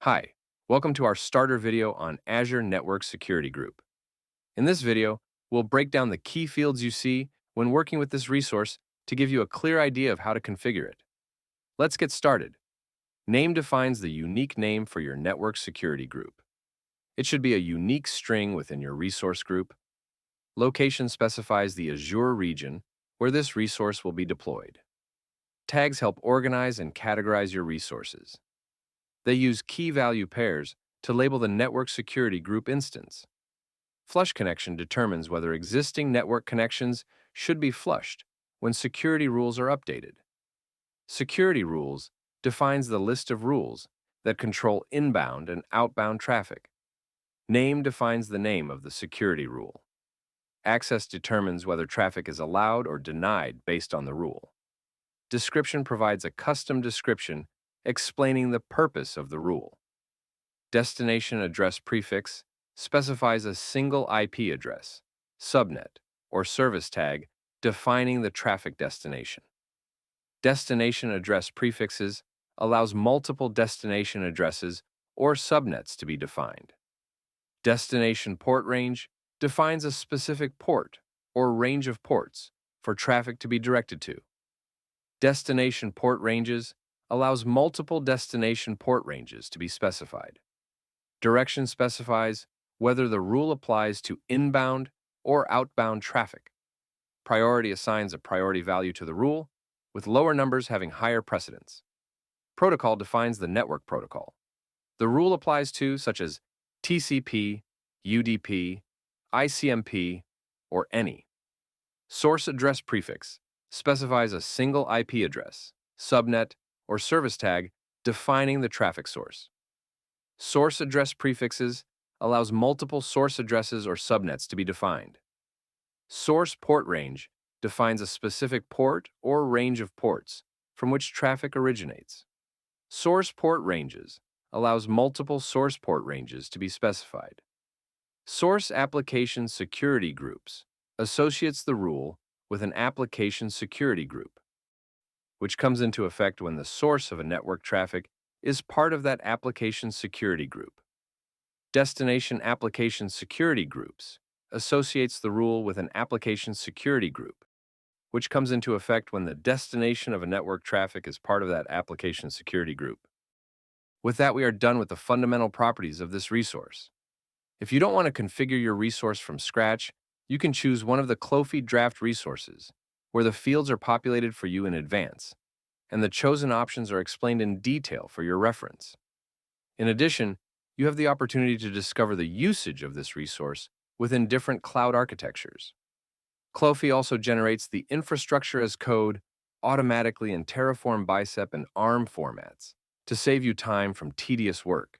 Hi, welcome to our starter video on Azure Network Security Group. In this video, we'll break down the key fields you see when working with this resource to give you a clear idea of how to configure it. Let's get started. Name defines the unique name for your network security group. It should be a unique string within your resource group. Location specifies the Azure region where this resource will be deployed. Tags help organize and categorize your resources. They use key value pairs to label the network security group instance. Flush connection determines whether existing network connections should be flushed when security rules are updated. Security rules defines the list of rules that control inbound and outbound traffic. Name defines the name of the security rule. Access determines whether traffic is allowed or denied based on the rule. Description provides a custom description explaining the purpose of the rule. Destination address prefix specifies a single IP address, subnet, or service tag defining the traffic destination. Destination address prefixes allows multiple destination addresses or subnets to be defined. Destination port range defines a specific port or range of ports for traffic to be directed to. Destination port ranges allows multiple destination port ranges to be specified. Direction specifies whether the rule applies to inbound or outbound traffic. Priority assigns a priority value to the rule, with lower numbers having higher precedence. Protocol defines the network protocol. The rule applies to such as TCP, UDP, ICMP, or any. Source address prefix specifies a single IP address, subnet, or service tag defining the traffic source. Source address prefixes allows multiple source addresses or subnets to be defined. Source port range defines a specific port or range of ports from which traffic originates. Source port ranges allows multiple source port ranges to be specified. Source application security groups associates the rule with an application security group, which comes into effect when the source of a network traffic is part of that application security group. Destination application security groups associates the rule with an application security group, which comes into effect when the destination of a network traffic is part of that application security group. With that, we are done with the fundamental properties of this resource. If you don't want to configure your resource from scratch, you can choose one of the Clofi draft resources, where the fields are populated for you in advance, and the chosen options are explained in detail for your reference. In addition, you have the opportunity to discover the usage of this resource within different cloud architectures. Clofi also generates the infrastructure as code automatically in Terraform Bicep and ARM formats to save you time from tedious work.